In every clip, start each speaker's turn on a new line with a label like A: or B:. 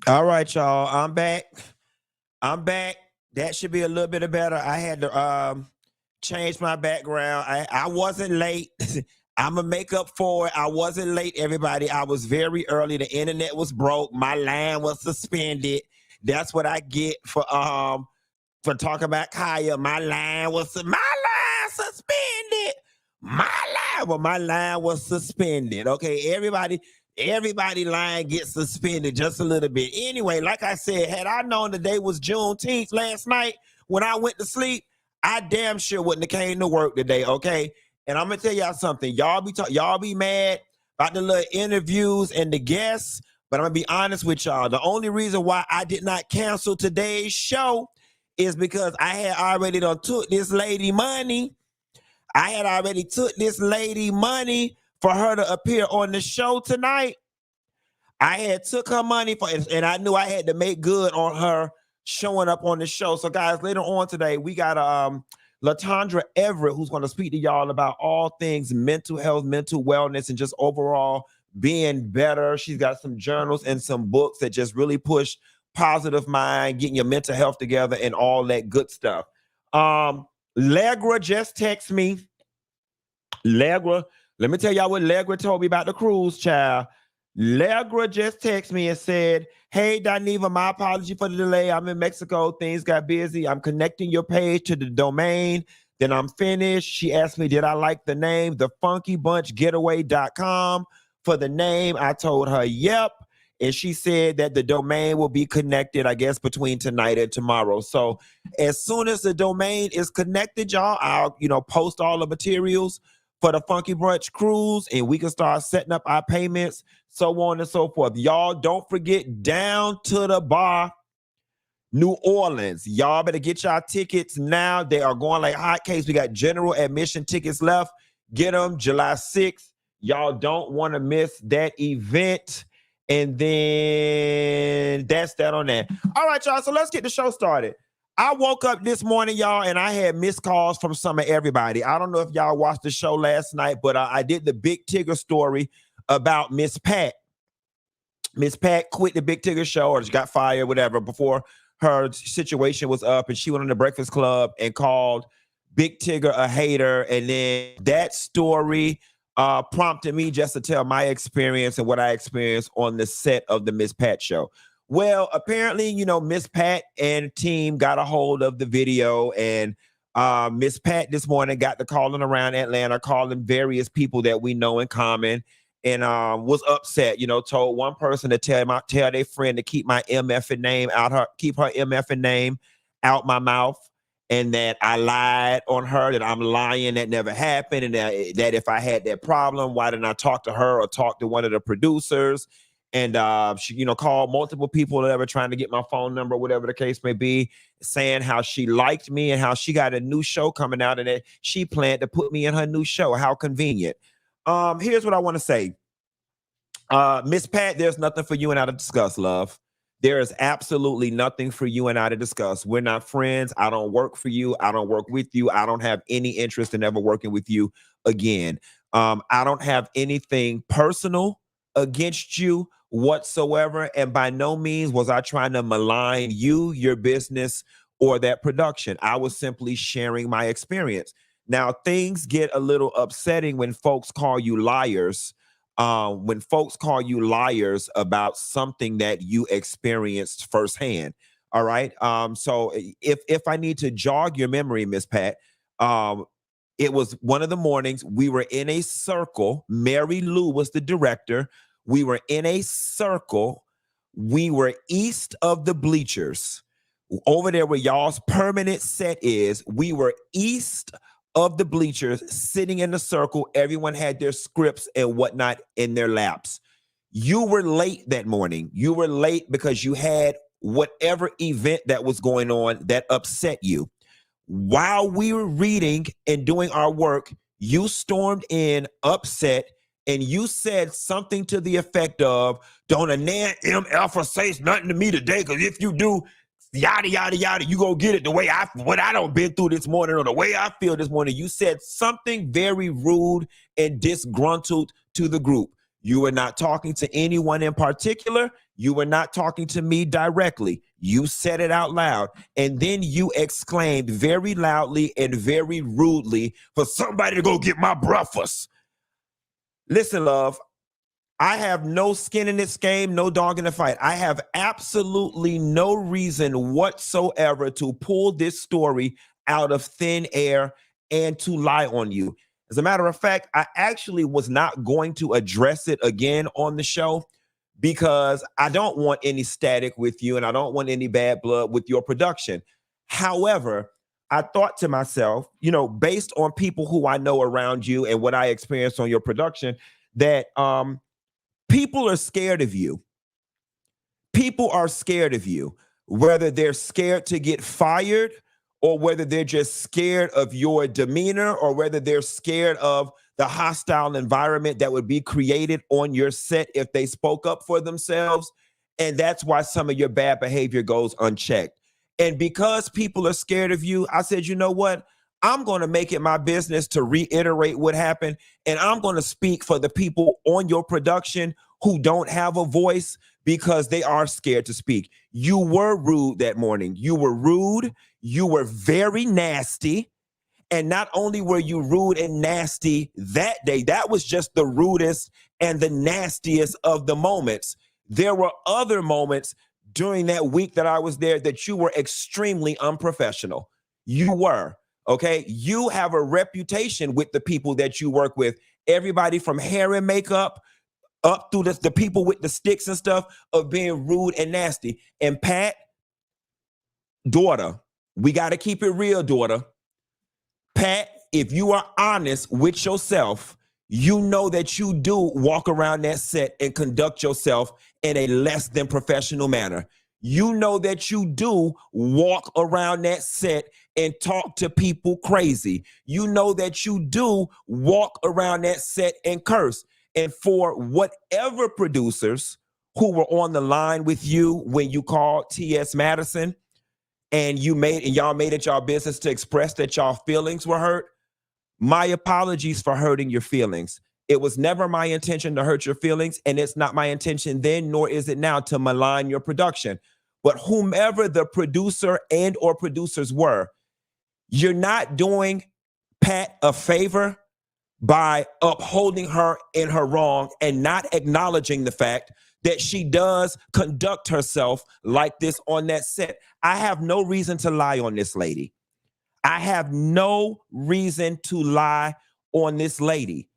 A: All right, y'all. I'm back. I'm back. That should be a little bit better. I had to change my background. I wasn't late. I'm gonna make up for it. I wasn't late, everybody. I was very early. The internet was broke. My line was suspended. That's what I get for talking about Kaya. My line suspended. My line was suspended. Okay, everybody line gets suspended just a little bit. Anyway, like I said, had I known the day was Juneteenth last night when I went to sleep, I damn sure wouldn't have came to work today. Okay, and I'm gonna tell y'all something. Y'all be mad about the little interviews and the guests, but I'm gonna be honest with y'all. The only reason why I did not cancel today's show is because I had already done took this lady money. I had already took this lady money for her to appear on the show tonight. I had took her money and I knew I had to make good on her showing up on the show. So guys, later on today, we got Latandra Everett, who's going to speak to y'all about all things mental health, mental wellness, and just overall being better. She's got some journals and some books that just really push positive mind, getting your mental health together, and all that good stuff. Legra just texted me. Legra, let me tell y'all what Legra told me about the cruise, child. Legra just texted me and said, "Hey, Dineva, my apology for the delay. I'm in Mexico. Things got busy. I'm connecting your page to the domain. Then I'm finished." She asked me, did I like the name, thefunkybunchgetaway.com for the name. I told her, yep. And she said that the domain will be connected, I guess, between tonight and tomorrow. So as soon as the domain is connected, y'all, I'll, post all the materials for the Funky Brunch cruise, and we can start setting up our payments, so on and so forth. Y'all don't forget, Down to the Bar, New Orleans. Y'all better get y'all tickets now. They are going like hotcakes. We got general admission tickets left. Get them July 6th. Y'all don't want to miss that event. And then that's that on that. All right, y'all. So let's get the show started. I woke up this morning, y'all, and I had missed calls from some of everybody. I don't know if y'all watched the show last night, but I did the Big Tigger story about Miss Pat. Miss Pat quit the Big Tigger show, or she got fired, whatever, before her situation was up, and she went on the Breakfast Club and called Big Tigger a hater. And then that story prompted me just to tell my experience and what I experienced on the set of the Miss Pat show. Well, apparently, Miss Pat and team got a hold of the video, and Miss Pat this morning got to calling around Atlanta, calling various people that we know in common, and was upset. Told one person to tell their friend to keep my MFing name keep her MFing name out my mouth, and that I lied on her, that I'm lying, that never happened, and that if I had that problem, why didn't I talk to her or talk to one of the producers? And she, called multiple people, whatever, trying to get my phone number, whatever the case may be, saying how she liked me and how she got a new show coming out and that she planned to put me in her new show. How convenient. Here's what I want to say. Miss Pat, there's nothing for you and I to discuss, love. There is absolutely nothing for you and I to discuss. We're not friends. I don't work for you. I don't work with you. I don't have any interest in ever working with you again. I don't have anything personal against you whatsoever, and by no means was I trying to malign you, your business, or that production. I was simply sharing my experience. Now, things get a little upsetting when folks call you liars, about something that you experienced firsthand. All right. So if I need to jog your memory, Miss Pat, it was one of the mornings. We were in a circle. Mary Lou was the director. We were in a circle. We were east of the bleachers. Over there where y'all's permanent set is, we were east of the bleachers, sitting in the circle. Everyone had their scripts and whatnot in their laps. You were late that morning. You were late because you had whatever event that was going on that upset you. While we were reading and doing our work, you stormed in upset, and you said something to the effect of, "Don't a Nan M. Alpha say nothing to me today, because if you do, yada, yada, yada, you go get it the way what I don't been through this morning, or the way I feel this morning." You said something very rude and disgruntled to the group. You were not talking to anyone in particular. You were not talking to me directly. You said it out loud. And then you exclaimed very loudly and very rudely for somebody to go get my breakfast. Listen, love, I have no skin in this game, no dog in the fight. I have absolutely no reason whatsoever to pull this story out of thin air and to lie on you. As a matter of fact, I actually was not going to address it again on the show because I don't want any static with you and I don't want any bad blood with your production. However, I thought to myself, based on people who I know around you and what I experienced on your production, that people are scared of you. People are scared of you, whether they're scared to get fired or whether they're just scared of your demeanor or whether they're scared of the hostile environment that would be created on your set if they spoke up for themselves. And that's why some of your bad behavior goes unchecked. And because people are scared of you, I said, you know what? I'm going to make it my business to reiterate what happened. And I'm going to speak for the people on your production who don't have a voice because they are scared to speak. You were rude that morning. You were rude. You were very nasty. And not only were you rude and nasty that day, that was just the rudest and the nastiest of the moments. There were other moments during that week that I was there that you were extremely unprofessional. You were. Okay, you have a reputation with the people that you work with. Everybody from hair and makeup up through the people with the sticks and stuff of being rude and nasty. And Pat, daughter, we got to keep it real, daughter. Pat, if you are honest with yourself, you know that you do walk around that set and conduct yourself in a less than professional manner. You know that you do walk around that set and talk to people crazy. You know that you do walk around that set and curse. And for whatever producers who were on the line with you when you called T.S. Madison and y'all made it y'all business to express that y'all feelings were hurt, my apologies for hurting your feelings. It was never my intention to hurt your feelings, and it's not my intention then, nor is it now, to malign your production. But whomever the producer and or producers were, you're not doing Pat a favor by upholding her in her wrong and not acknowledging the fact that she does conduct herself like this on that set. I have no reason to lie on this lady. I have no reason to lie on this lady.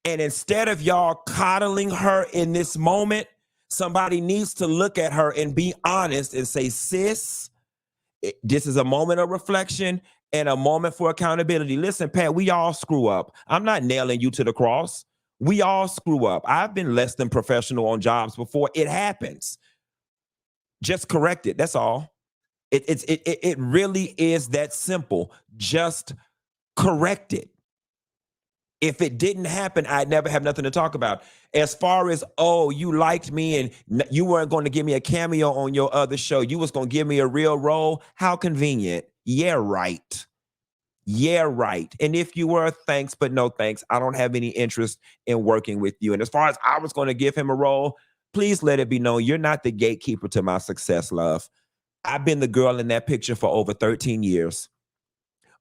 A: And instead of y'all coddling her in this moment, somebody needs to look at her and be honest and say, sis, this is a moment of reflection and a moment for accountability. Listen, Pat, we all screw up. I'm not nailing you to the cross. We all screw up. I've been less than professional on jobs before. It happens. Just correct it. That's all. It really is that simple. Just correct it. If it didn't happen, I'd never have nothing to talk about. As far as, oh, you liked me and you weren't going to give me a cameo on your other show. You was going to give me a real role. How convenient. Yeah, right. Yeah, right. And if you were, thanks, but no thanks. I don't have any interest in working with you. And as far as I was going to give him a role, please let it be known you're not the gatekeeper to my success, love. I've been the girl in that picture for over 13 years.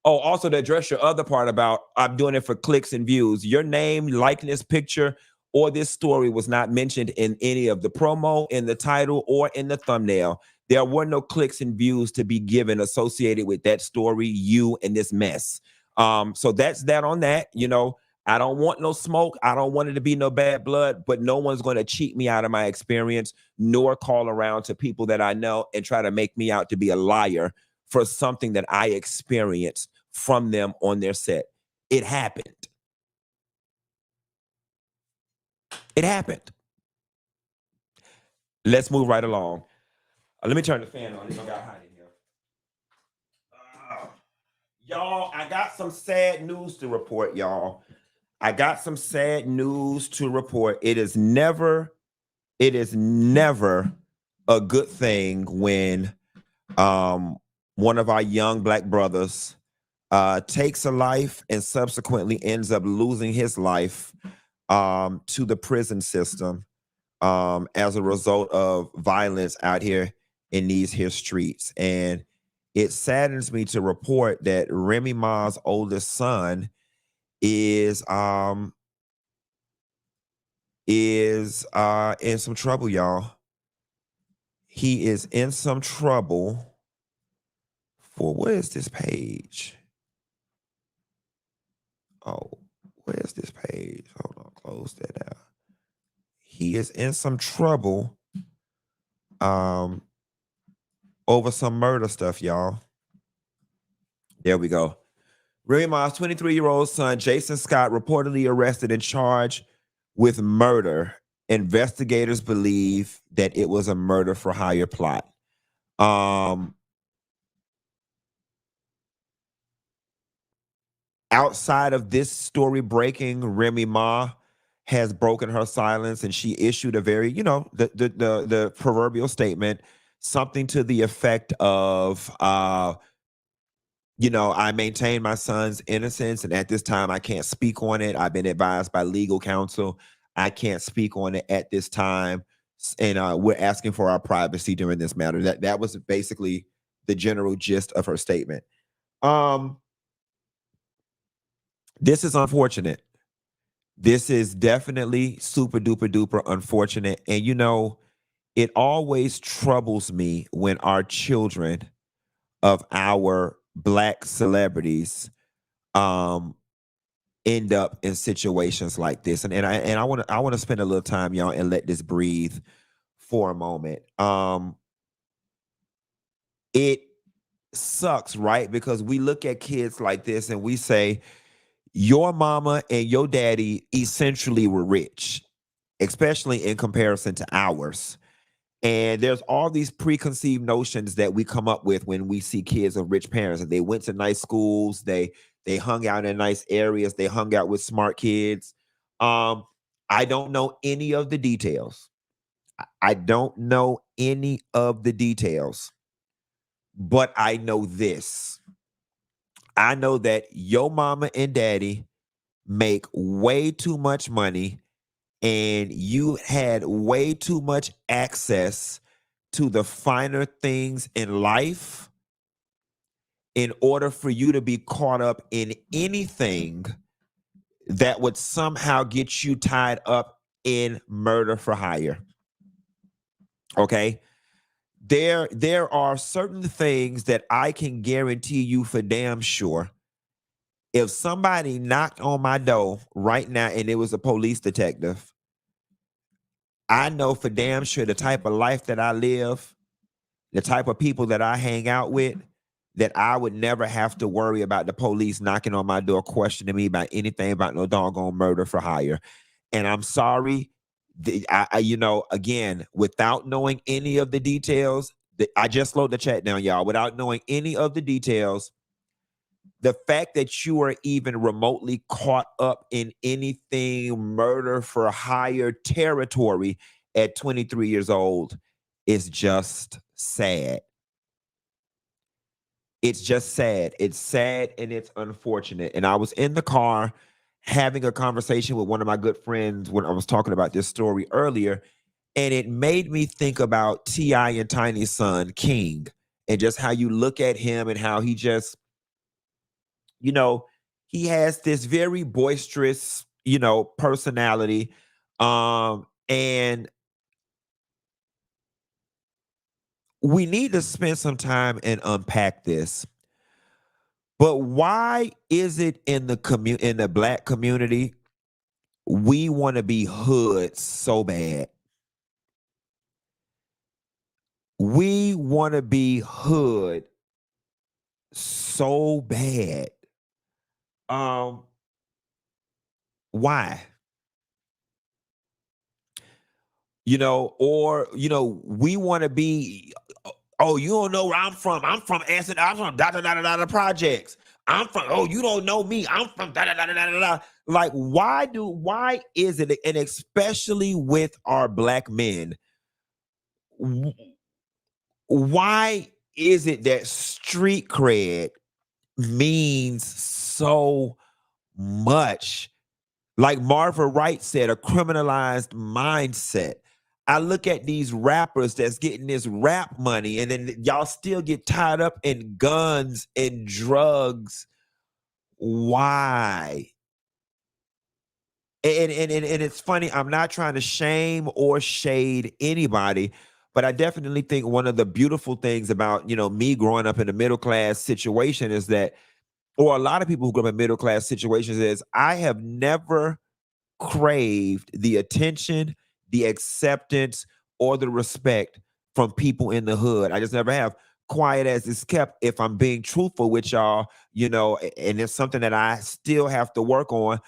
A: Oh, also to address your other part about I'm doing it for clicks and views. Your name, likeness, picture, or this story was not mentioned in any of the promo, in the title, or in the thumbnail. There were no clicks and views to be given associated with that story, you, and this mess. So that's that on that. I don't want no smoke. I don't want it to be no bad blood, but no one's going to cheat me out of my experience, nor call around to people that I know and try to make me out to be a liar for something that I experienced from them on their set. It happened. It happened. Let's move right along. Let me turn the fan on. It's got hot in here. Y'all, I got some sad news to report, y'all. I got some sad news to report. It is never a good thing when one of our young Black brothers takes a life and subsequently ends up losing his life to the prison system as a result of violence out here in these here streets. And it saddens me to report that Remy Ma's oldest son is in some trouble, y'all. He is in some trouble for, what is this page? Oh, where's this page? Hold on, close that out. He is in some trouble over some murder stuff, y'all. There we go. Remy Ma's 23-year-old son, Jason Scott, reportedly arrested and charged with murder. Investigators believe that it was a murder for hire plot. Outside of this story breaking, Remy Ma has broken her silence, and she issued a very, the proverbial statement, something to the effect of, I maintain my son's innocence, and at this time I can't speak on it. I've been advised by legal counsel. I can't speak on it at this time, and we're asking for our privacy during this matter. That was basically the general gist of her statement. This is unfortunate. This is definitely super duper duper unfortunate. And it always troubles me when our children of our Black celebrities end up in situations like this. And I want to spend a little time, y'all, and let this breathe for a moment. It sucks, right? Because we look at kids like this and we say, your mama and your daddy essentially were rich, especially in comparison to ours. And there's all these preconceived notions that we come up with when we see kids of rich parents. They went to nice schools, they hung out in nice areas, they hung out with smart kids. I don't know any of the details. I don't know any of the details, but I know this. I know that your mama and daddy make way too much money, and you had way too much access to the finer things in life in order for you to be caught up in anything that would somehow get you tied up in murder for hire. Okay? There are certain things that I can guarantee you for damn sure. If somebody knocked on my door right now and it was a police detective, I know for damn sure the type of life that I live, the type of people that I hang out with, that I would never have to worry about the police knocking on my door questioning me about anything about no doggone murder for hire. And I'm sorry, again, without knowing any of the details, I just slowed the chat down, y'all. Without knowing any of the details, the fact that you are even remotely caught up in anything murder for hire territory at 23 years old is just sad. It's just sad. It's sad and it's unfortunate. And I was in the car having a conversation with one of my good friends when I was talking about this story earlier, and it made me think about T.I. and Tiny's son, King, and just how you look at him and how he just, he has this very boisterous, personality. And we need to spend some time and unpack this. But why is it in the Black community, we want to be hood so bad? We want to be hood so bad. Why? We want to be, oh, you don't know where I'm from. I'm from Acid. I'm from da da da da da projects. I'm from, oh, you don't know me. I'm from da da da da da da. Like, why is it, and especially with our Black men, why is it that street cred means so much Like Marva Wright said, a criminalized mindset. I look at these rappers that's getting this rap money, and then y'all still get tied up in guns and drugs. Why? And it's funny. I'm not trying to shame or shade anybody, but I definitely think one of the beautiful things about me growing up in a middle class situation is that, or a lot of people who grew up in middle class situations, is I have never craved the attention, the acceptance, or the respect from people in the hood. I just never have. Quiet as it's kept, if I'm being truthful with y'all, and it's something that I still have to work on.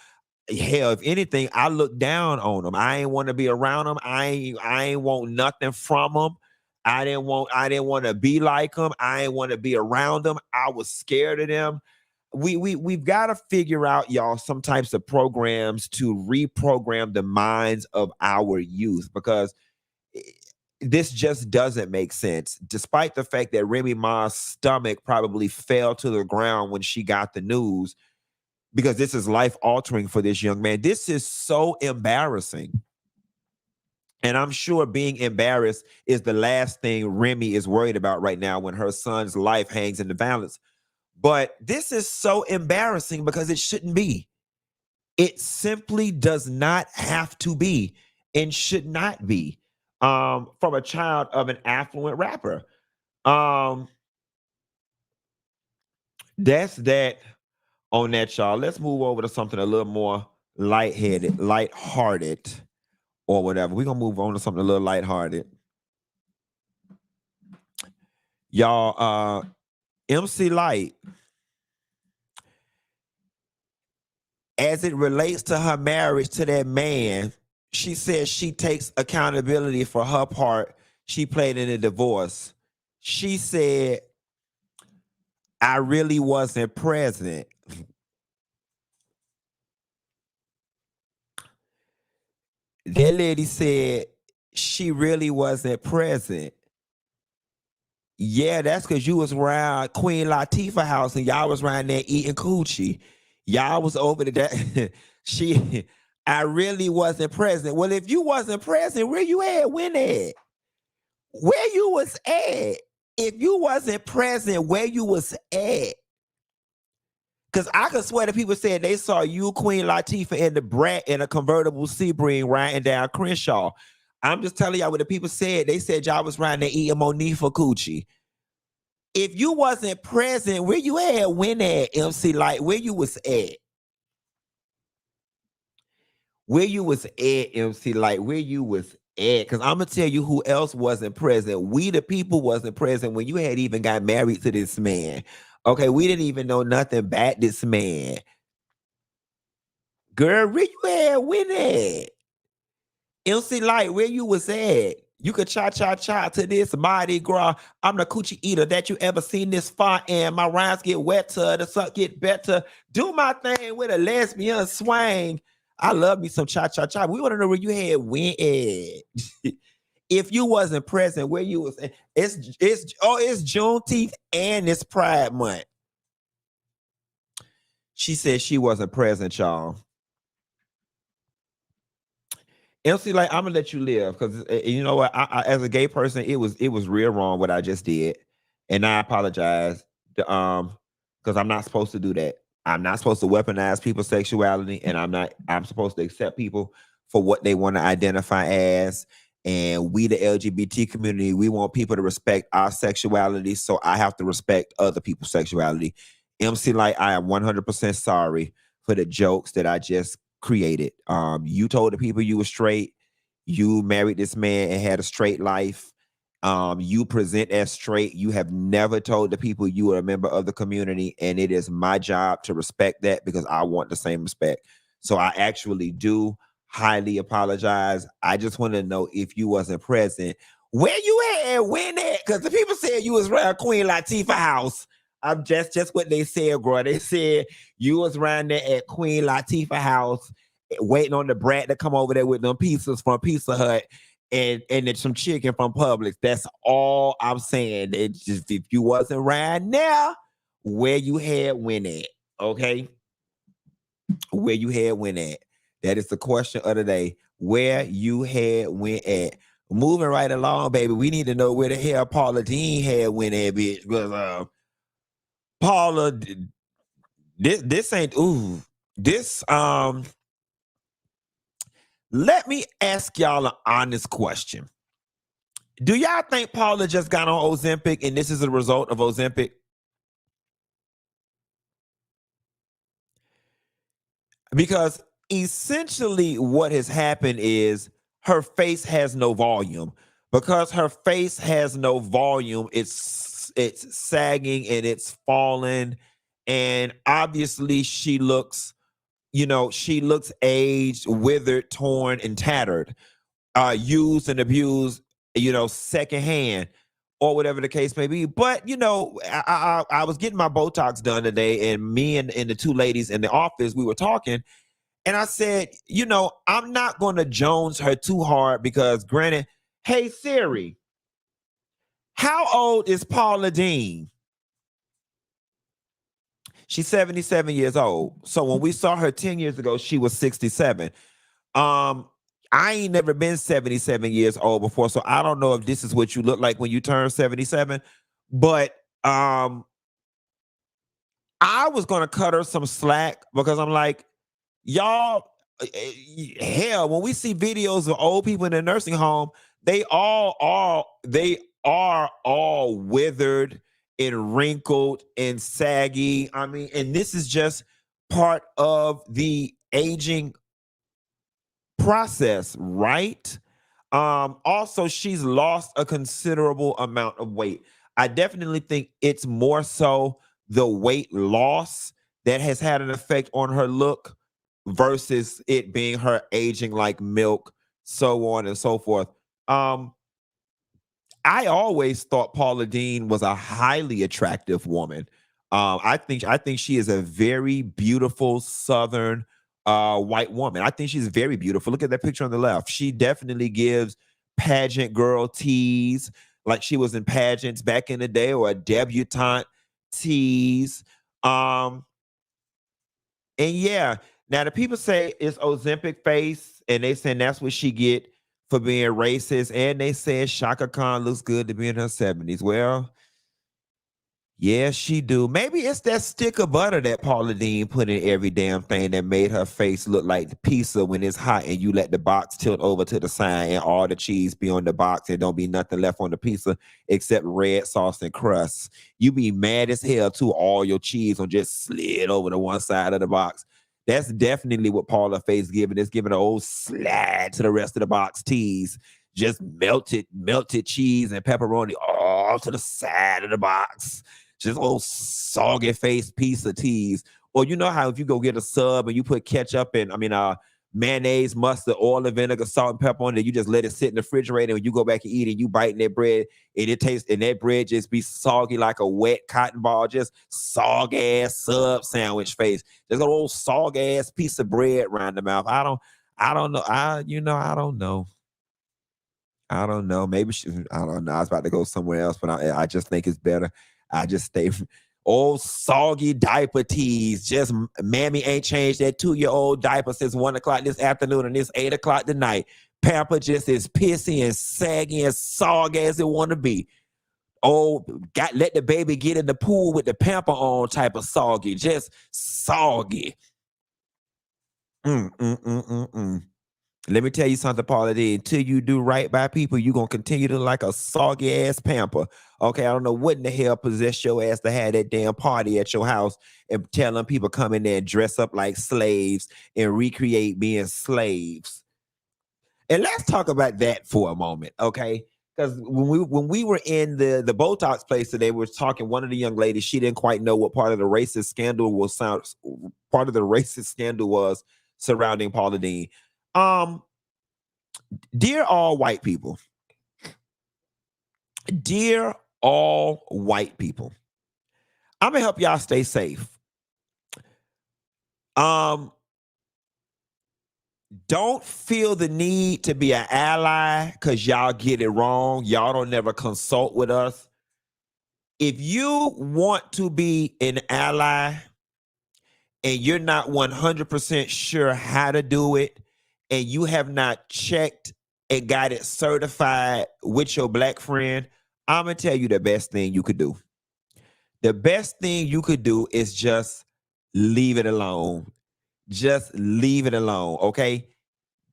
A: Hell, if anything, I look down on them. I ain't want to be around them. I ain't want nothing from them. I didn't want to be like them. I ain't want to be around them. I was scared of them. We've got to figure out, y'all, some types of programs to reprogram the minds of our youth, because this just doesn't make sense. Despite the fact that Remy Ma's stomach probably fell to the ground when she got the news, because this is life altering for this young man. This is so embarrassing. And I'm sure being embarrassed is the last thing Remy is worried about right now when her son's life hangs in the balance. But this is so embarrassing because it shouldn't be. It simply does not have to be and should not be, from a child of an affluent rapper. Um, that's that on that, y'all. Let's move over to something a little more lighthearted, or whatever. We're gonna move on to something a little lighthearted. Y'all, MC Lyte, as it relates to her marriage to that man, she says she takes accountability for her part she played in the divorce. She said, I really wasn't present. That lady said she really wasn't present. Yeah, that's because you was around Queen Latifah house and y'all was around there eating coochie. Y'all was over to that. I really wasn't present. Well, if you wasn't present, where you at? When at? Where you was at? If you wasn't present, where you was at? Because I could swear that people said they saw you, Queen Latifah, and the brat in a convertible Sebring riding down Crenshaw. I'm just telling y'all what the people said. They said y'all was riding there eating Monifa coochie. If you wasn't present, where you at? When at, MC Lyte? Where you was at? Where you was at, MC Lyte? Where you was at? Because I'm gonna tell you who else wasn't present. We the people wasn't present when you had even got married to this man. Okay, we didn't even know nothing about this man. Girl, where you at? When at? MC Lyte, where you was at? You could cha-cha-cha to this Mardi Gras. I'm the coochie eater that you ever seen this far, and my rhymes get wetter, the suck get better. Do my thing with a lesbian swing. I love me some cha-cha-cha. We want to know where you had when at. If you wasn't present, where you was at. It's Juneteenth and it's Pride Month. She said she wasn't present, y'all. MC, like, I'm gonna let you live because you know what? As a gay person, it was real wrong what I just did, and I apologize. Because I'm not supposed to do that. I'm not supposed to weaponize people's sexuality, and I'm supposed to accept people for what they want to identify as. And we, the LGBT community, we want people to respect our sexuality, so I have to respect other people's sexuality. MC, like, I am 100% sorry for the jokes that I just created. You told the people you were straight. You married this man and had a straight life. You present as straight. You have never told the people you are a member of the community, and it is my job to respect that because I want the same respect. So I actually do highly apologize. I just want to know if you wasn't present. Where you at? When at? Because the people said you was around Queen Latifah house. I'm just what they said, bro. They said you was around there at Queen Latifah house, waiting on the brat to come over there with them pizzas from Pizza Hut and some chicken from Publix. That's all I'm saying. It's just, if you wasn't right now, where you had when at, okay? Where you had when at. That is the question of the day. Where you had went at. Moving right along, baby. We need to know where the hell Paula Deen had went at, bitch. Because Paula, this ain't this let me ask y'all an honest question. Do y'all think Paula just got on Ozempic and this is a result of Ozempic? Because essentially what has happened is her face has no volume. Because her face has no volume, it's sagging and it's falling. And obviously she looks, she looks aged, withered, torn, and tattered, used and abused, secondhand, or whatever the case may be. But I was getting my Botox done today, and me and the two ladies in the office, we were talking, and I said, I'm not going to Jones her too hard because, granted, hey Siri, how old is Paula Deen? She's 77 years old. So when we saw her 10 years ago, she was 67. I ain't never been 77 years old before, so I don't know if this is what you look like when you turn 77. But I was gonna cut her some slack because I'm like, y'all, hell, when we see videos of old people in a nursing home, they are all withered and wrinkled and saggy. I mean, and this is just part of the aging process, right? Also, she's lost a considerable amount of weight. I definitely think it's more so the weight loss that has had an effect on her look versus it being her aging like milk, so on and so forth. I always thought Paula Deen was a highly attractive woman. I think she is a very beautiful Southern white woman. I think she's very beautiful. Look at that picture on the left. She definitely gives pageant girl tease, like she was in pageants back in the day, or a debutante tease. And yeah, now the people say it's Ozempic face, and they saying that's what she get for being racist, and they said Shaka Khan looks good to be in her 70s. Well, yeah, she do. Maybe it's that stick of butter that Paula Deen put in every damn thing that made her face look like the pizza when it's hot and you let the box tilt over to the side and all the cheese be on the box and don't be nothing left on the pizza except red sauce and crust. You be mad as hell too, all your cheese on just slid over to one side of the box. That's definitely what Paula face giving. It's giving an old slide to the rest of the box tease. Just melted cheese and pepperoni all to the side of the box. Just old soggy face piece of tease. Or you know how if you go get a sub and you put ketchup and mayonnaise, mustard, oil, and vinegar, salt, and pepper on it, you just let it sit in the refrigerator and you go back and eat it, you bite in that bread and it tastes, and that bread just be soggy like a wet cotton ball, just soggy ass sub sandwich face. Just an old soggy ass piece of bread around the mouth. I don't know. I don't know. I don't know. Maybe I don't know. I was about to go somewhere else, but I just think it's better. I just stay old soggy diaper tease. Just mammy ain't changed that 2-year-old diaper since 1 o'clock this afternoon and it's 8 o'clock tonight. Pamper just as pissy and saggy and soggy as it want to be. Oh, let the baby get in the pool with the pamper on type of soggy. Just soggy. Let me tell you something, Paula Deen. Until you do right by people, you're going to continue to like a soggy ass pamper. Okay, I don't know what in the hell possessed your ass to have that damn party at your house and telling people come in there and dress up like slaves and recreate being slaves. And let's talk about that for a moment, okay? Because when we were in the Botox place today, we were talking, one of the young ladies, she didn't quite know what part of the racist scandal was surrounding Paula Deen. Dear all white people, I'm gonna help y'all stay safe. Don't feel the need to be an ally because y'all get it wrong. Y'all don't never consult with us. If you want to be an ally and you're not 100% sure how to do it, and you have not checked and got it certified with your Black friend, I'm going to tell you the best thing you could do. The best thing you could do is just leave it alone. Just leave it alone, okay?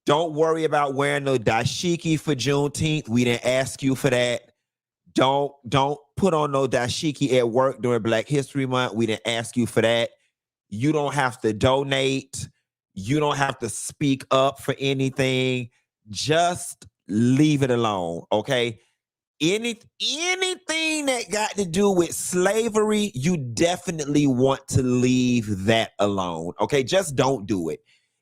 A: Don't worry about wearing no dashiki for Juneteenth. We didn't ask you for that. Don't put on no dashiki at work during Black History Month. We didn't ask you for that. You don't have to donate. You don't have to speak up for anything. Just leave it alone, okay? Anything that got to do with slavery, you definitely want to leave that alone, okay? Just don't do it.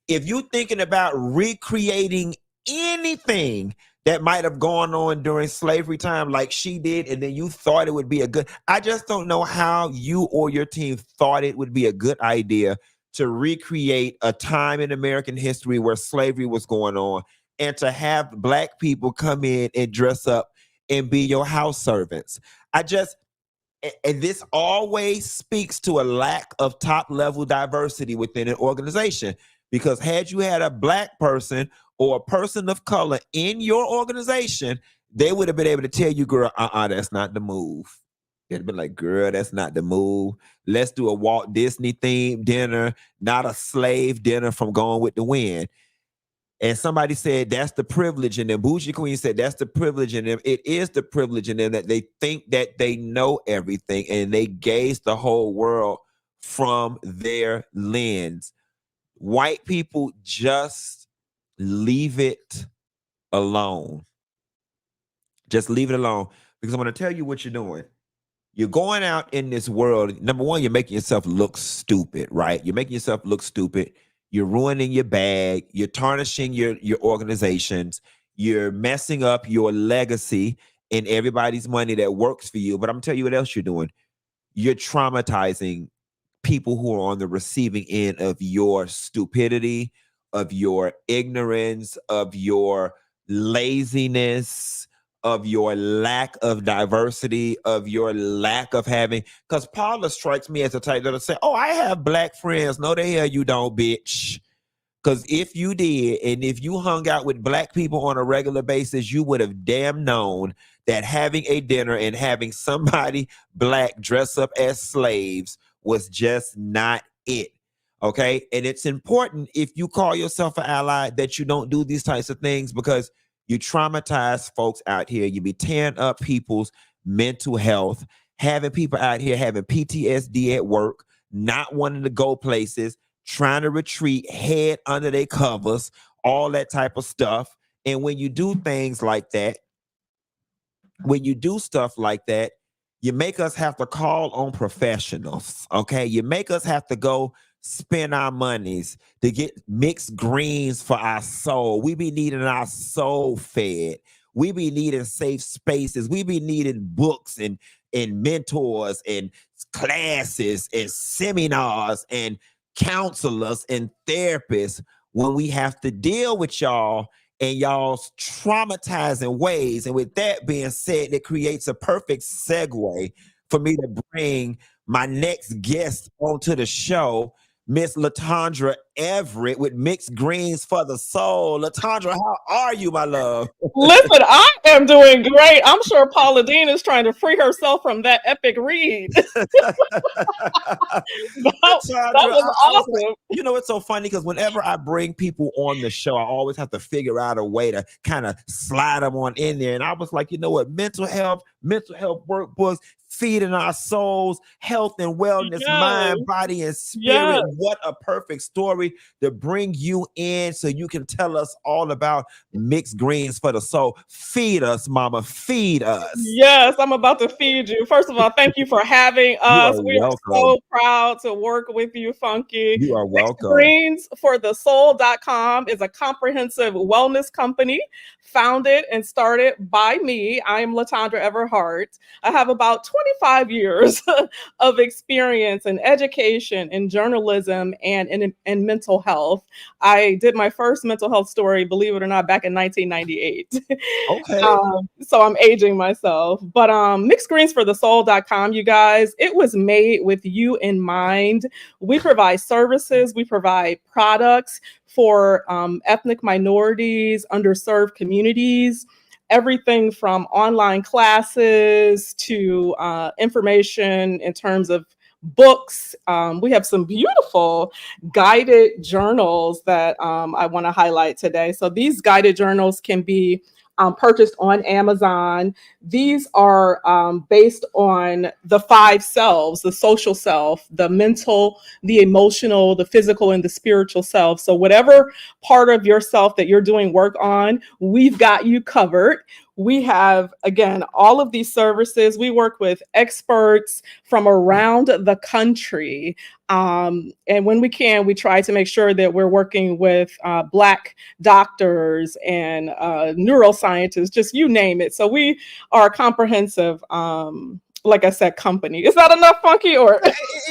A: If you're thinking about recreating anything that might have gone on during slavery time like she did, and then you thought it would be I just don't know how you or your team thought it would be a good idea to recreate a time in American history where slavery was going on, and to have Black people come in and dress up and be your house servants. And this always speaks to a lack of top level diversity within an organization. Because had you had a Black person or a person of color in your organization, they would have been able to tell you, girl, that's not the move. They'd have been like, girl, that's not the move. Let's do a Walt Disney themed dinner, not a slave dinner from Gone with the Wind. And somebody said that's the privilege in them. Bougie Queen said that's the privilege in them. It is the privilege in them that they think that they know everything, and they gaze the whole world from their lens. White people, just leave it alone. Just leave it alone. Because I'm going to tell you what you're doing. You're going out in this world. Number one, you're making yourself look stupid, right? You're making yourself look stupid. You're ruining your bag. You're tarnishing your organizations. You're messing up your legacy and everybody's money that works for you. But I'm telling you what else you're doing. You're traumatizing people who are on the receiving end of your stupidity, of your ignorance, of your laziness, of your lack of diversity, of your lack of having, because Paula strikes me as a type that'll say, oh, I have Black friends. No, the hell you don't, bitch. Because if you did, and if you hung out with Black people on a regular basis, you would have damn known that having a dinner and having somebody Black dress up as slaves was just not it. Okay. And it's important, if you call yourself an ally, that you don't do these types of things, because you traumatize folks out here. You be tearing up people's mental health, having people out here having PTSD at work, not wanting to go places, trying to retreat, head under their covers, all that type of stuff. And when you do things like that, when you do stuff like that, you make us have to call on professionals, okay? You make us have to go spend our monies to get mixed greens for our soul. We be needing our soul fed. We be needing safe spaces. We be needing books and mentors and classes and seminars and counselors and therapists when we have to deal with y'all and y'all's traumatizing ways. And with that being said, it creates a perfect segue for me to bring my next guest onto the show, Miss Latandra Everett with Mixed Greens for the Soul. Latandra, how are you, my love?
B: Listen, I am doing great. I'm sure Paula Deen is trying to free herself from that epic read. that was awesome.
A: Like, you know, it's so funny because whenever I bring people on the show, I always have to figure out a way to kind of slide them on in there. And I was like, you know what? Mental health workbooks, feeding our souls, health and wellness, mind, body, and spirit. What a perfect story to bring you in so you can tell us all about Mixed Greens for the Soul. Feed us, mama. Feed us.
B: Yes, I'm about to feed you. First of all, thank you for having us. We are so proud to work with you, Funky.
A: You are welcome.
B: MixedGreensForTheSoul.com is a comprehensive wellness company founded and started by me. I'm Latandra Everett. I have about 25 years of experience in education, in journalism, and mental health. I did my first mental health story, believe it or not, back in 1998.
A: Okay.
B: So I'm aging myself. But mixedgreensforthesoul.com, you guys, it was made with you in mind. We provide services, we provide products for ethnic minorities, underserved communities, everything from online classes to information in terms of books. We have some beautiful guided journals that I want to highlight today. So these guided journals can be purchased on Amazon. These are based on the 5 selves: the social self, the mental, the emotional, the physical, and the spiritual self. So whatever part of yourself that you're doing work on, we've got you covered. We have, again, all of these services. We work with experts from around the country. And when we can, we try to make sure that we're working with Black doctors and neuroscientists, just you name it. So we are a comprehensive, like I said, company. Is that enough, Funky? Or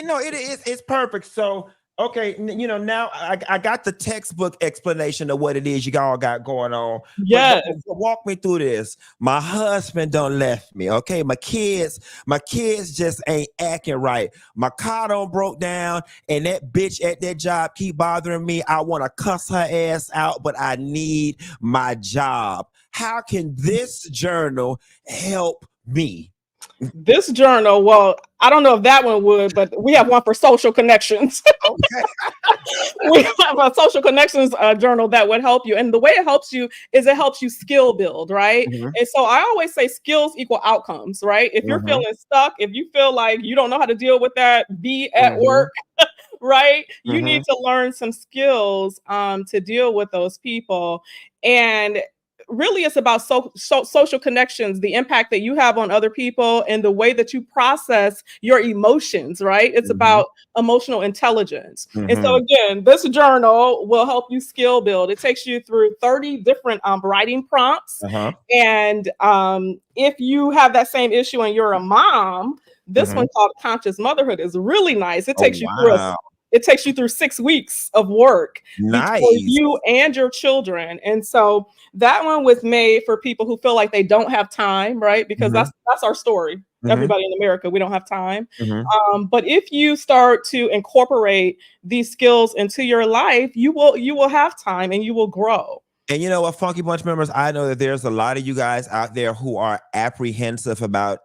A: No, it is. It's perfect. So, okay, now I got the textbook explanation of what it is you all got going on.
B: Yes.
A: But walk me through this. My husband done left me. Okay, my kids just ain't acting right. My car done broke down, and that bitch at that job keep bothering me. I want to cuss her ass out, but I need my job. How can this journal help me?
B: This journal, well, I don't know if that one would, but we have one for social connections.
A: Okay.
B: We have a social connections journal that would help you. And the way it helps you is it helps you skill build, right?
A: Mm-hmm.
B: And so I always say skills equal outcomes, right? If you're feeling stuck, if you feel like you don't know how to deal with that, be at work, right? You need to learn some skills to deal with those people. And really it's about social connections, the impact that you have on other people, and the way that you process your emotions, right? It's about emotional intelligence. And so again, this journal will help you skill build. It takes you through 30 different writing prompts. And if you have that same issue and you're a mom, this one called Conscious Motherhood is really nice. It takes you through 6 weeks of work for you and your children. And so that one was made for people who feel like they don't have time, right? Because that's our story. Everybody in America, we don't have time. But if you start to incorporate these skills into your life, you will have time and you will grow.
A: And you know what, Funky Bunch members, I know that there's a lot of you guys out there who are apprehensive about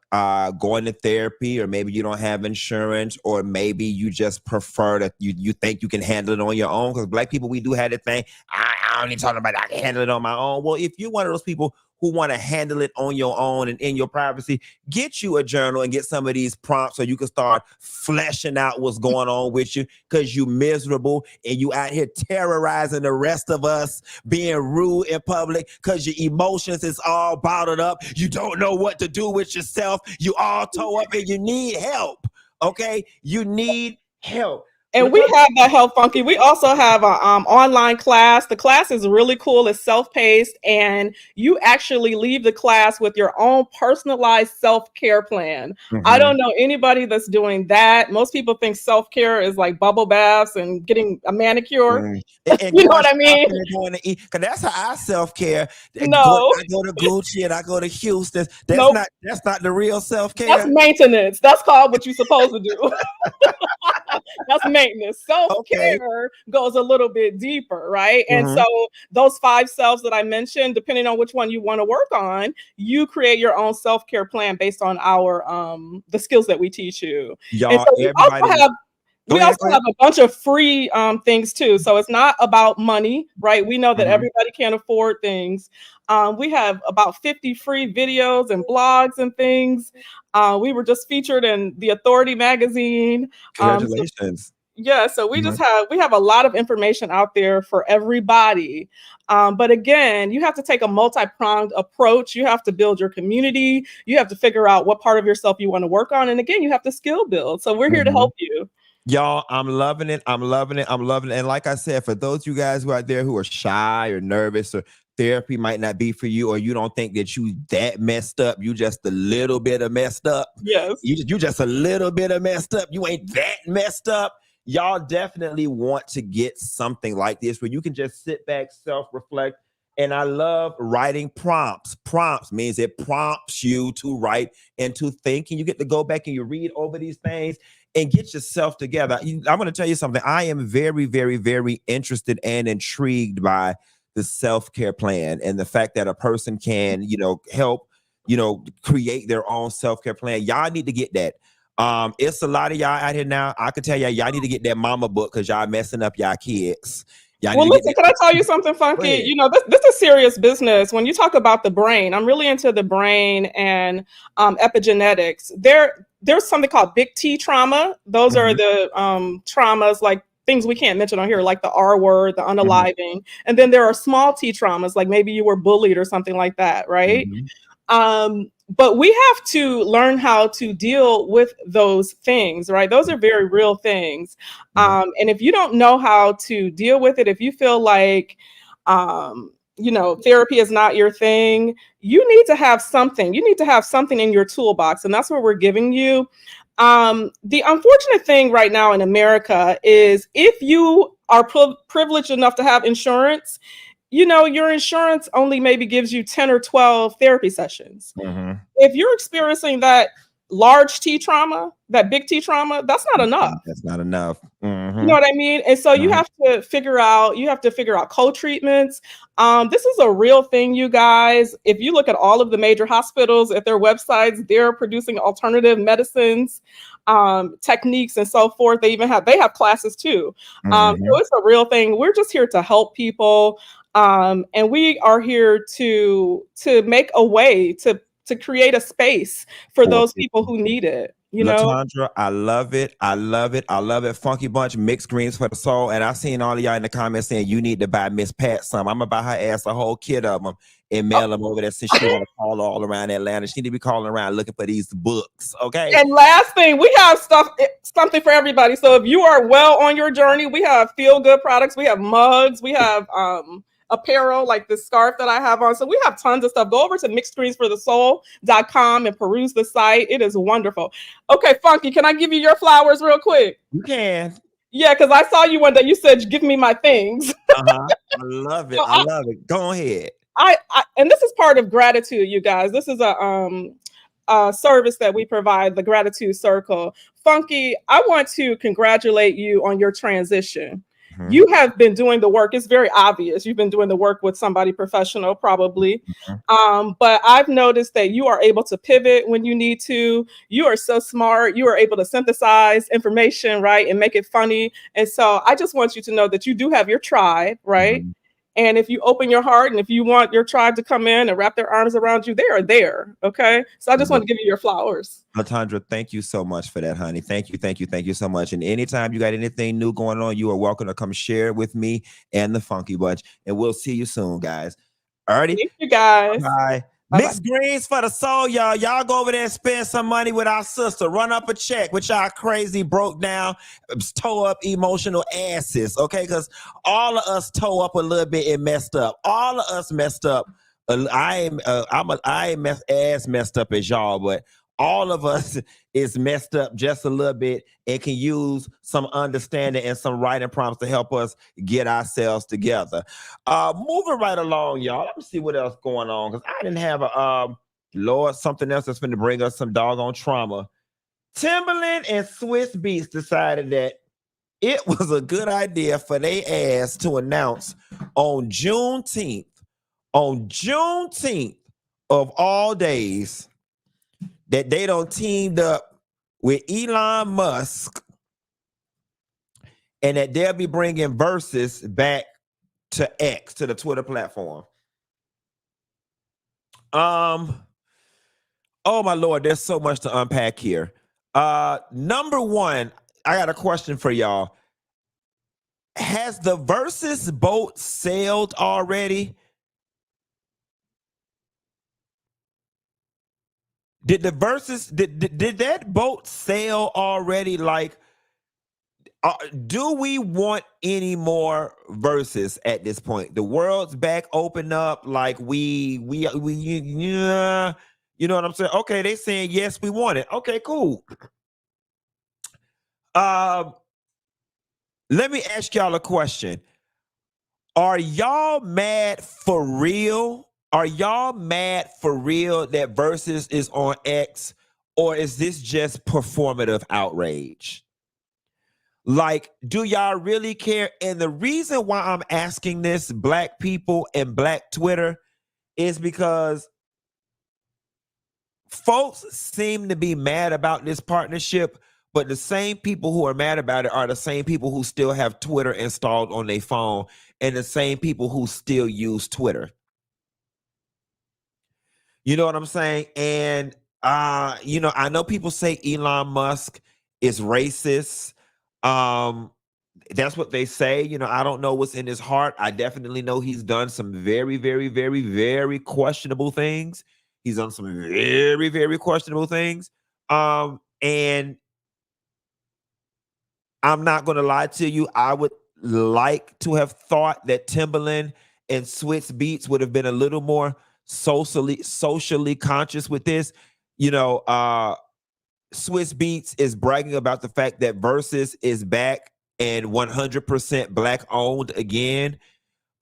A: going to therapy, or maybe you don't have insurance, or maybe you just prefer that you think you can handle it on your own. Because Black people, we do have the thing, I don't even talk about it, I can handle it on my own. Well, if you're one of those people who want to handle it on your own and in your privacy, get you a journal and get some of these prompts so you can start fleshing out what's going on with you, because you miserable and you out here terrorizing the rest of us, being rude in public because your emotions is all bottled up. You don't know what to do with yourself. You all toe up and you need help. Okay? You need help.
B: And we have that help, Funky. We also have an online class. The class is really cool. It's self-paced, and you actually leave the class with your own personalized self-care plan. I don't know anybody that's doing that. Most people think self-care is like bubble baths and getting a manicure.
A: And
B: you know what I mean?
A: Because that's how I self-care.
B: No.
A: I go to Gucci and I go to Houston. That's not the real self-care.
B: That's maintenance. That's called what you're supposed to do. That's maintenance. Self-care goes a little bit deeper, right? And so those 5 selves that I mentioned, depending on which one you want to work on, you create your own self-care plan based on our the skills that we teach you.
A: Y'all,
B: and so we also have a bunch of free things too. So it's not about money, right? We know that everybody can't afford things. We have about 50 free videos and blogs and things. We were just featured in The Authority magazine.
A: Congratulations.
B: So we have a lot of information out there for everybody. But again, you have to take a multi-pronged approach. You have to build your community. You have to figure out what part of yourself you want to work on. And again, you have to skill build. So we're here to help you.
A: Y'all, I'm loving it. I'm loving it. I'm loving it. And like I said, for those of you guys who are out there who are shy or nervous, or therapy might not be for you, or you don't think that you that messed up, you just a little bit of messed up.
B: Yes.
A: You just a little bit of messed up. You ain't that messed up. y'all definitely want to get something like this where you can just sit back, self-reflect. And I love writing prompts. Prompts means it prompts you to write and to think, and you get to go back and you read over these things and get yourself together. I'm going to tell you something. I am very, very, very interested and intrigued by the self-care plan and the fact that a person can, help, create their own self-care plan. Y'all need to get that. It's a lot of y'all out here now. I can tell y'all need to get that mama book because y'all messing up y'all kids.
B: Well, listen, can I tell you something funky? This is serious business. When you talk about the brain, I'm really into the brain and epigenetics. There's something called big T trauma. Those are the traumas, like things we can't mention on here, like the R word, the unaliving. And then there are small T traumas, like maybe you were bullied or something like that, right? But we have to learn how to deal with those things, right? Those are very real things. And if you don't know how to deal with it, if you feel like, therapy is not your thing, you need to have something. You need to have something in your toolbox. And that's what we're giving you. The unfortunate thing right now in America is if you are privileged enough to have insurance, your insurance only maybe gives you 10 or 12 therapy sessions. If you're experiencing that large T trauma, that big T trauma, that's not enough.
A: That's not enough.
B: You know what I mean? And so you have to figure out co-treatments. This is a real thing, you guys. If you look at all of the major hospitals at their websites, they're producing alternative medicines, techniques and so forth. They have classes too. So it's a real thing. We're just here to help people. And we are here to make a way to create a space for those people who need it.
A: Latandra, I love it. I love it. I love it. Funky Bunch, Mixed Greens for the Soul. And I seen all of y'all in the comments saying you need to buy Miss Pat some. I'm gonna buy her ass a whole kit of them and mail them over there since she want to call all around Atlanta. She need to be calling around looking for these books. Okay.
B: And last thing, we have something for everybody. So if you are well on your journey, we have feel good products. We have mugs. We have apparel like this scarf that I have on. So we have tons of stuff. Go over to mixedgreensforthesoul.com and peruse the site. It is wonderful. Okay, Funky, can I give you your flowers real quick?
A: You can.
B: Yeah, because I saw you one day. You said, give me my things.
A: I love it. So I love it. Go ahead.
B: And this is part of gratitude, you guys. This is a service that we provide, the Gratitude Circle. Funky, I want to congratulate you on your transition. You have been doing the work. It's very obvious. You've been doing the work with somebody professional, probably. But I've noticed that you are able to pivot when you need to. You are so smart. You are able to synthesize information, right, and make it funny. And so I just want you to know that you do have your tribe, right? And if you open your heart and if you want your tribe to come in and wrap their arms around you, they are there. Okay. So I just want to give you your flowers.
A: Latandra, thank you so much for that, honey. Thank you. Thank you. Thank you so much. And anytime you got anything new going on, you are welcome to come share it with me and the Funky Bunch. And we'll see you soon, guys. Alrighty.
B: Thank you, guys.
A: Bye. Mixed Greens for the Soul, y'all. Y'all go over there and spend some money with our sister. Run up a check with y'all crazy, broke down, toe up emotional asses, okay? Because all of us toe up a little bit and messed up. All of us messed up. I ain't as messed up as y'all, but all of us is messed up just a little bit and can use some understanding and some writing prompts to help us get ourselves together. Moving right along, y'all. Let me see what else going on, because I didn't have something else that's going to bring us some doggone trauma. Timbaland and Swizz Beatz decided that it was a good idea for their ass to announce on Juneteenth of all days, that they done teamed up with Elon Musk and that they'll be bringing Verzuz back to X, to the Twitter platform. Oh my Lord, there's so much to unpack here. Number one, I got a question for y'all. Has the Verzuz boat sailed already? Did the Verzuz, did that boat sail already? Like, do we want any more Verzuz at this point? The world's back open up, like we yeah, you know what I'm saying? Okay, they saying yes, we want it. Okay, cool. let me ask y'all a question. Are y'all mad for real? Are y'all mad for real that Verzuz is on X, or is this just performative outrage? Like, do y'all really care? And the reason why I'm asking this, black people and black Twitter, is because folks seem to be mad about this partnership, but the same people who are mad about it are the same people who still have Twitter installed on their phone and the same people who still use Twitter. You know what I'm saying? And I know people say Elon Musk is racist. Um, that's what they say. I don't know what's in his heart. I definitely know he's done some very, very, very, very questionable things. He's done some very, very questionable things. And I'm not going to lie to you. I would like to have thought that Timbaland and Swizz Beats would have been a little more socially conscious with this. Swizz Beats is bragging about the fact that Verzuz is back and 100% black owned again.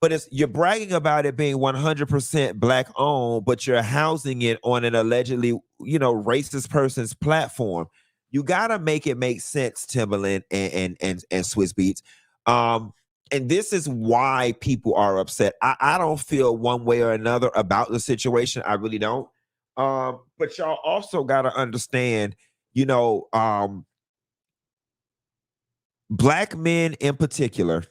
A: But you're bragging about it being 100% black owned, but you're housing it on an allegedly, racist person's platform. You gotta make it make sense, Timbaland and Swizz Beats. And this is why people are upset. I don't feel one way or another about the situation. I really don't. But y'all also gotta understand, black men in particular,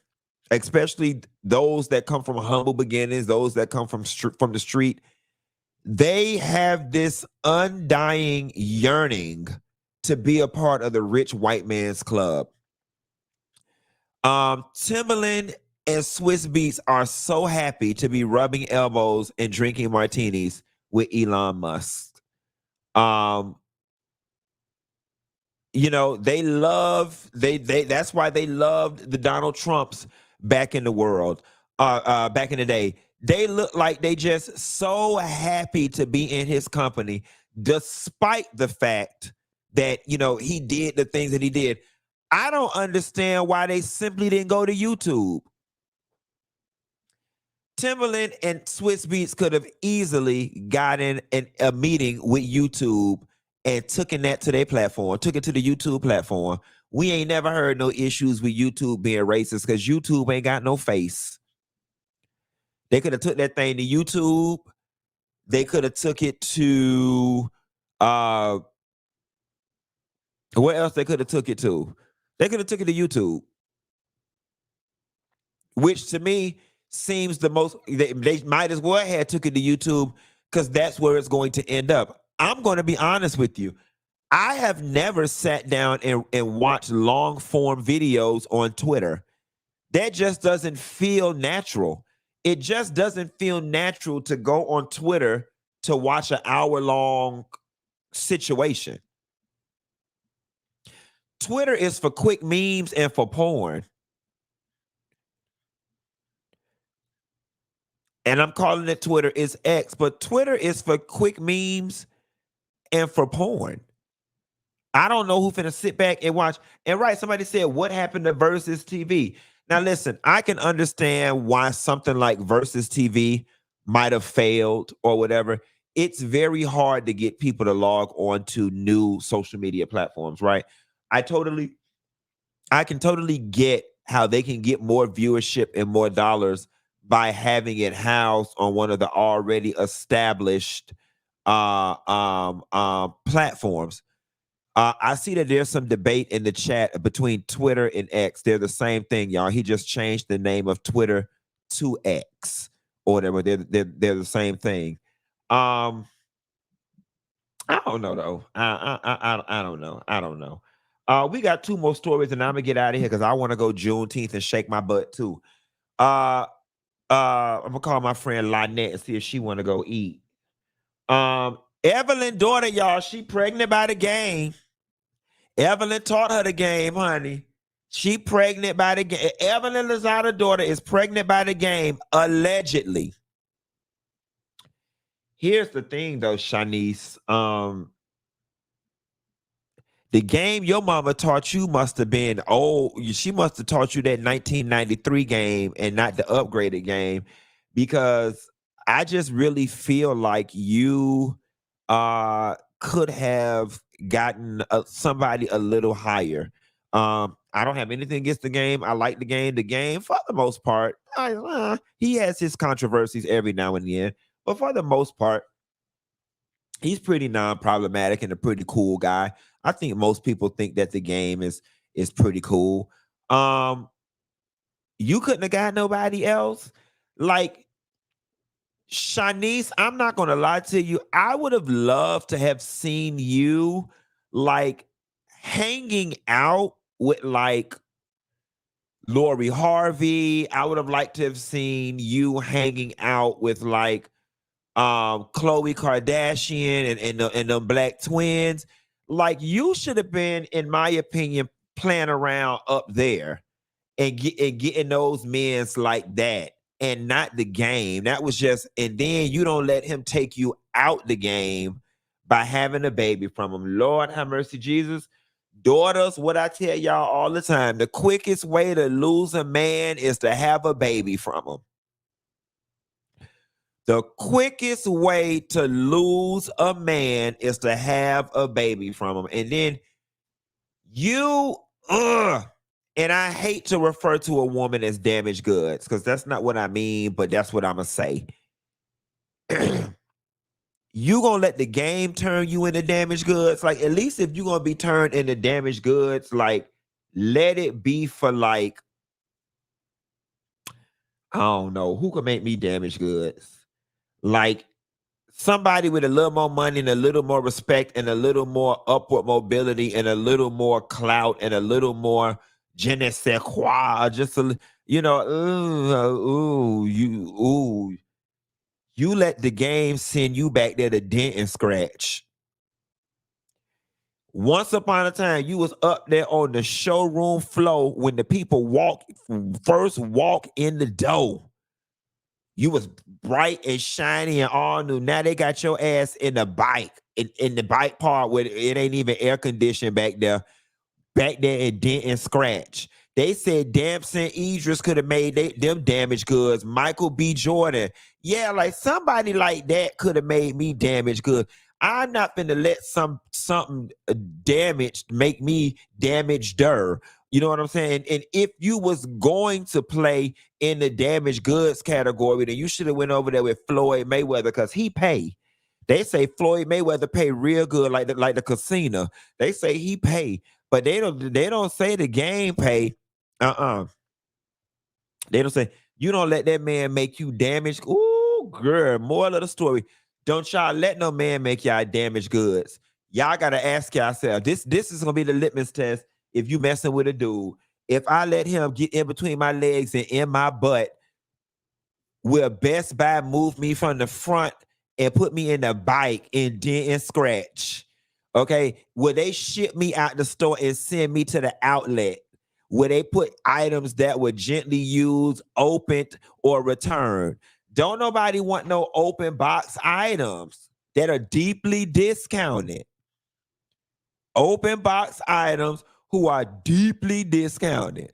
A: especially those that come from humble beginnings, those that come from the street, they have this undying yearning to be a part of the rich white man's club. Timbaland and Swizz Beats are so happy to be rubbing elbows and drinking martinis with Elon Musk. They that's why they loved the Donald Trumps back in the world, back in the day. They look like they just so happy to be in his company, despite the fact that he did the things that he did. I don't understand why they simply didn't go to YouTube. Timbaland and Swizz Beats could have easily gotten a meeting with YouTube and taken that to their platform, took it to the YouTube platform. We ain't never heard no issues with YouTube being racist because YouTube ain't got no face. They could have took that thing to YouTube. They could have took it to where else they could have took it to? They could have took it to YouTube. Which to me seems the most, they might as well have took it to YouTube because that's where it's going to end up. I'm going to be honest with you. I have never sat down and watched long form videos on Twitter. That just doesn't feel natural. It just doesn't feel natural to go on Twitter to watch an hour-long situation. Twitter is for quick memes and for porn. And I'm calling it Twitter. It's X, but Twitter is for quick memes and for porn. I don't know who finna sit back and watch. And right, somebody said, what happened to Verzuz TV? Now listen, I can understand why something like Verzuz TV might have failed or whatever. It's very hard to get people to log on to new social media platforms, right? I can totally get how they can get more viewership and more dollars by having it housed on one of the already established platforms. I see that there's some debate in the chat between Twitter and X. They're the same thing, y'all. He just changed the name of Twitter to X or whatever. They're the same thing. I don't know though. I don't know. I don't know. We got two more stories, and I'm gonna get out of here because I want to go Juneteenth and shake my butt too. I'm gonna call my friend Lynette and see if she want to go eat. Evelyn daughter, y'all, she pregnant by the game. Evelyn taught her the game, honey. She pregnant by the game. Evelyn Lozada's daughter is pregnant by the game, allegedly. Here's the thing, though, Shanice. The game your mama taught you must have been old. She must have taught you that 1993 game and not the upgraded game, because I just really feel like you could have gotten somebody a little higher. I don't have anything against the game. I like the game. The game, for the most part, he has his controversies every now and then, but for the most part, he's pretty non-problematic and a pretty cool guy. I think most people think that the game is pretty cool. You couldn't have got nobody else. Like Shanice, I'm not gonna lie to you. I would have loved to have seen you like hanging out with like Lori Harvey. I would have liked to have seen you hanging out with like Khloe Kardashian and the black twins. Like you should have been, in my opinion, playing around up there and getting those men's like that, and not the game. That was just, and then you don't let him take you out the game by having a baby from him. Lord have mercy, Jesus. Daughters, what I tell y'all all the time, the quickest way to lose a man is to have a baby from him. The quickest way to lose a man is to have a baby from him. And then you, and I hate to refer to a woman as damaged goods, because that's not what I mean, but that's what I'm going to say. You going to let the game turn you into damaged goods? Like, at least if you're going to be turned into damaged goods, like, let it be for, like, I don't know, who could make me damaged goods? Like, somebody with a little more money and a little more respect and a little more upward mobility and a little more clout and a little more je ne sais quoi, just a, you let the game send you back there to dent and scratch. Once upon a time, you was up there on the showroom floor when the people first walk in the door. You was bright and shiny and all new. Now they got your ass in the bike, in the bike part where it ain't even air conditioned back there and dent and scratch. They said Damson Idris could have made them damaged goods. Michael B. Jordan. Yeah, like somebody like that could have made me damaged good. I'm not finna let something damaged make me damaged-er. You know what I'm saying? And if you was going to play in the damaged goods category, then you should have went over there with Floyd Mayweather, because he pay. They say Floyd Mayweather pay real good, like the casino. They say he pay, but they don't say the game pay. They don't say, you don't let that man make you damaged. Ooh, girl, moral of the story. Don't y'all let no man make y'all damaged goods. Y'all gotta ask yourself. This is gonna be the litmus test. If you messing with a dude, if I let him get in between my legs and in my butt, will Best Buy move me from the front and put me in the bike and dent and scratch? Okay, will they ship me out the store and send me to the outlet? Will they put items that were gently used, opened, or returned? Don't nobody want no open box items that are deeply discounted. Open box items who are deeply discounted.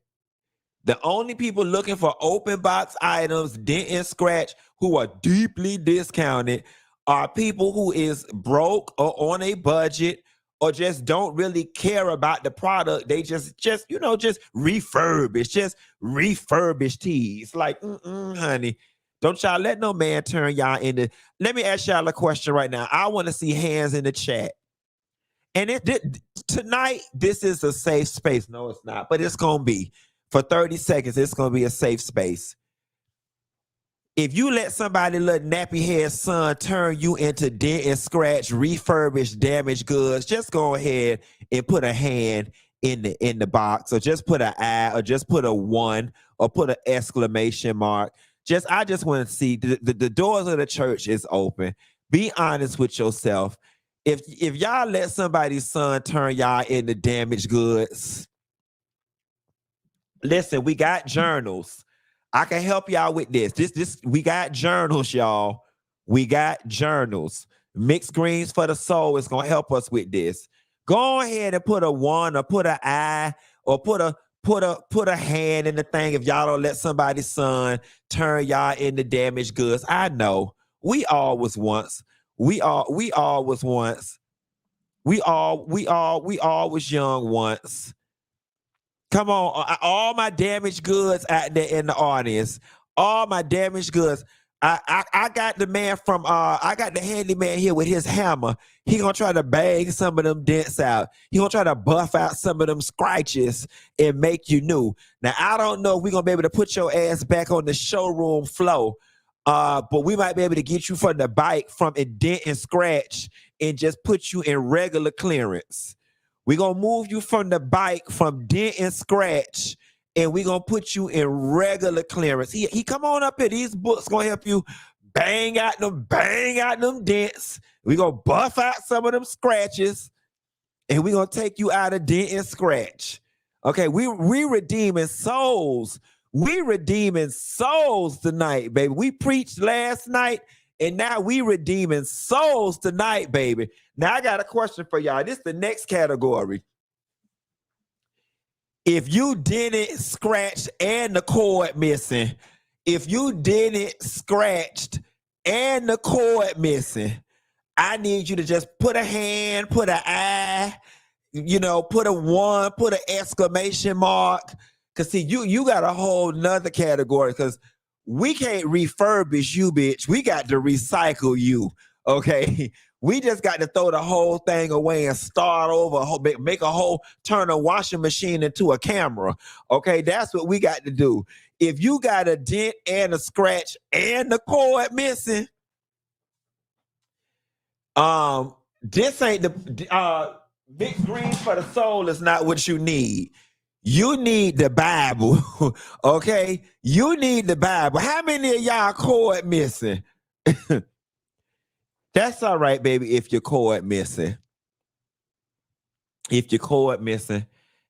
A: The only people looking for open box items, dent and scratch, who are deeply discounted are people who is broke or on a budget or just don't really care about the product. They just refurbish tees. Like, honey, don't y'all let no man turn y'all into. Let me ask y'all a question right now. I want to see hands in the chat. And tonight, this is a safe space. No, it's not, but it's going to be. For 30 seconds, it's going to be a safe space. If you let somebody, little nappy head son, turn you into dent and scratch, refurbished, damaged goods, just go ahead and put a hand in the box, or just put an I, or just put a 1, or put an exclamation mark. I just want to see the doors of the church is open. Be honest with yourself. If y'all let somebody's son turn y'all into damaged goods, listen, we got journals. I can help y'all with this. We got journals, y'all. We got journals. Mixed Greens for the Soul is gonna help us with this. Go ahead and put a 1 or put an I or put a hand in the thing if y'all don't let somebody's son turn y'all into damaged goods. I know. We all was once. We all was once. We all was young once. Come on, all my damaged goods out there in the audience. All my damaged goods. I got the man from I got the handyman here with his hammer. He gonna try to bang some of them dents out. He gonna try to buff out some of them scratches and make you new. Now I don't know if we're gonna be able to put your ass back on the showroom floor. But we might be able to get you from the bike from a dent and scratch and just put you in regular clearance. We're gonna move you from the bike from dent and scratch, and we're gonna put you in regular clearance. He come on up here. These books gonna help you bang out them dents. We're gonna buff out some of them scratches, and we're gonna take you out of dent and scratch. Okay, we redeeming souls. We redeeming souls tonight, baby. We preached last night, and now we redeeming souls tonight, baby. Now I got a question for y'all. This is the next category. If you didn't scratch and the cord missing, if you didn't scratched and the cord missing, I need you to just put a hand, put an eye, put a 1, put an exclamation mark. Cause see, you got a whole nother category because we can't refurbish you, bitch. We got to recycle you. Okay. We just got to throw the whole thing away and start over, turn a washing machine into a camera. Okay. That's what we got to do. If you got a dent and a scratch and the cord missing, this ain't the mixed greens for the soul is not what you need. You need the Bible, okay? You need the Bible. How many of y'all cord missing? That's all right, baby, if your cord missing. If your cord missing,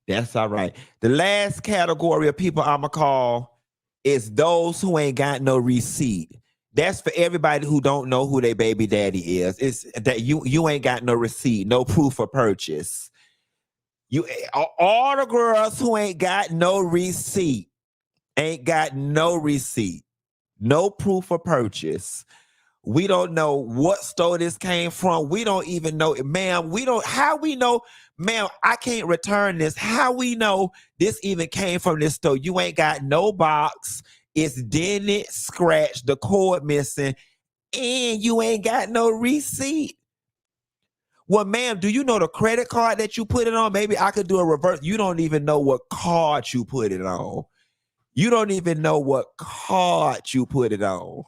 A: that's all right. The last category of people I'ma call is those who ain't got no receipt. That's for everybody who don't know who their baby daddy is. It's that you ain't got no receipt, no proof of purchase. You all the girls who ain't got no receipt, no proof of purchase. We don't know what store this came from. We don't even know, ma'am. How we know, ma'am, I can't return this. How we know this even came from this store? You ain't got no box. It's dented, scratched, the cord missing, and you ain't got no receipt. Well, ma'am, do you know the credit card that you put it on? Maybe I could do a reverse. You don't even know what card you put it on. You don't even know what card you put it on.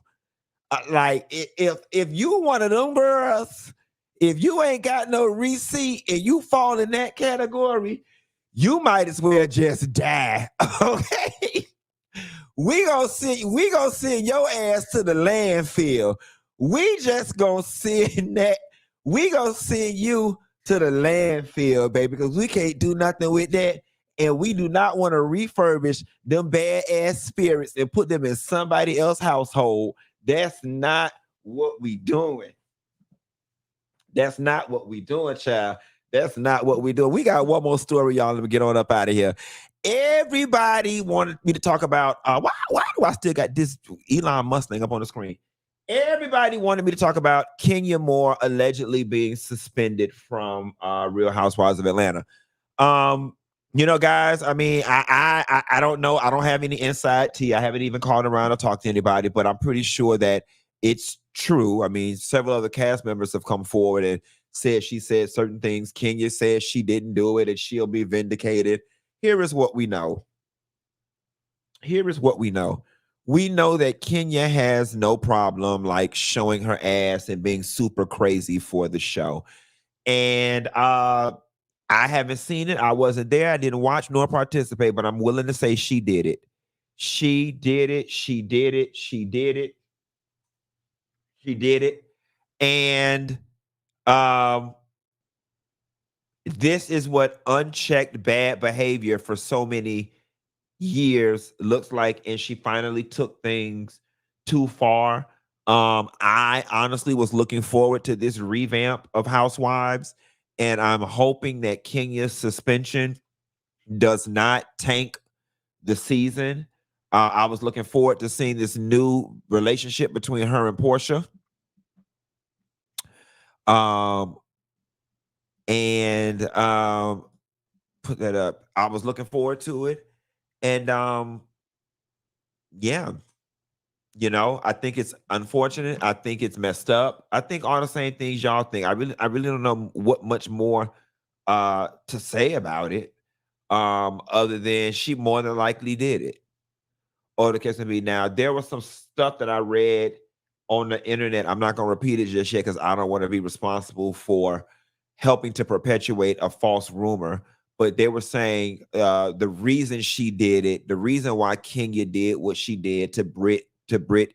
A: Like if you one of them girls, if you ain't got no receipt and you fall in that category, you might as well just die. Okay. We gonna send your ass to the landfill. We just gonna send that. We gonna send you to the landfill, baby, because we can't do nothing with that. And we do not want to refurbish them bad ass spirits and put them in somebody else's household. That's not what we doing. That's not what we doing, child. That's not what we doing. We got one more story, y'all. Let me get on up out of here. Everybody wanted me to talk about why do I still got this Elon Musk thing up on the screen? Everybody wanted me to talk about Kenya Moore allegedly being suspended from Real Housewives of Atlanta. Guys, I mean, I don't know. I don't have any inside tea. I haven't even called around or talked to anybody, but I'm pretty sure that it's true. I mean, several other cast members have come forward and said she said certain things. Kenya says she didn't do it and she'll be vindicated. Here is what we know. We know that Kenya has no problem like showing her ass and being super crazy for the show. And I haven't seen it. I wasn't there. I didn't watch nor participate, but I'm willing to say she did it. She did it. And this is what unchecked bad behavior for so many years looks like, and she finally took things too far. I honestly was looking forward to this revamp of Housewives, and I'm hoping that Kenya's suspension does not tank the season. I was looking forward to seeing this new relationship between her and Portia. And put that up. I was looking forward to it. And yeah, I think it's unfortunate. I think it's messed up. I think all the same things y'all think. I really don't know what much more to say about it. Other than she more than likely did it. Or the case may be. Now, there was some stuff that I read on the internet. I'm not gonna repeat it just yet because I don't want to be responsible for helping to perpetuate a false rumor. But they were saying the reason she did it, the reason why Kenya did what she did to Brit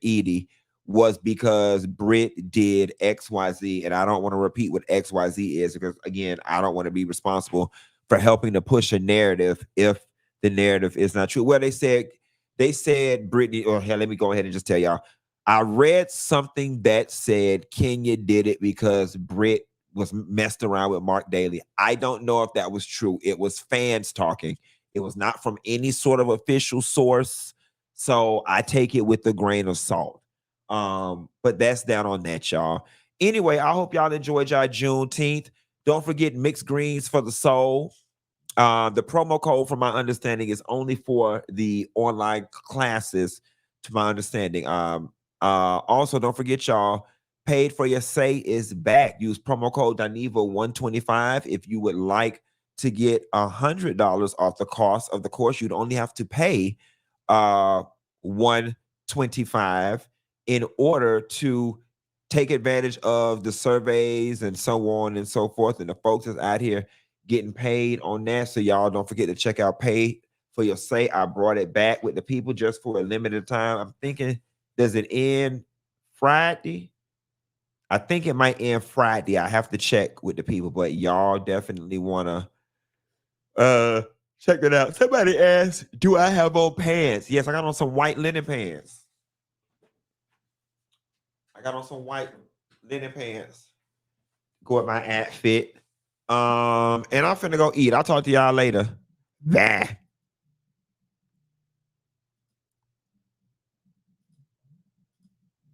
A: Edie was because Brit did XYZ. And I don't want to repeat what XYZ is because again, I don't want to be responsible for helping to push a narrative if the narrative is not true. Well, they said Brittany, or hell, let me go ahead and just tell y'all. I read something that said Kenya did it because Brit was messed around with Mark Daly. I don't know if that was true. It was fans talking. It was not from any sort of official source. So I take it with a grain of salt. But that's down on that, y'all. Anyway, I hope y'all enjoyed y'all Juneteenth. Don't forget mixed greens for the soul. The promo code, from my understanding, is only for the online classes, to my understanding. Also, don't forget, y'all, Paid for Your Say is back. Use promo code Dineva 125 if you would like to get $100 off the cost of the course. You'd only have to pay $125 in order to take advantage of the surveys and so on and so forth. And the folks that's out here getting paid on that. So y'all don't forget to check out Paid for Your Say. I brought it back with the people just for a limited time. I'm thinking, does it end Friday? I think it might end Friday. I have to check with the people, but y'all definitely want to check it out. Somebody asked, do I have on pants? Yes, I got on some white linen pants. Go with my outfit. And I'm finna go eat. I'll talk to y'all later. Bye.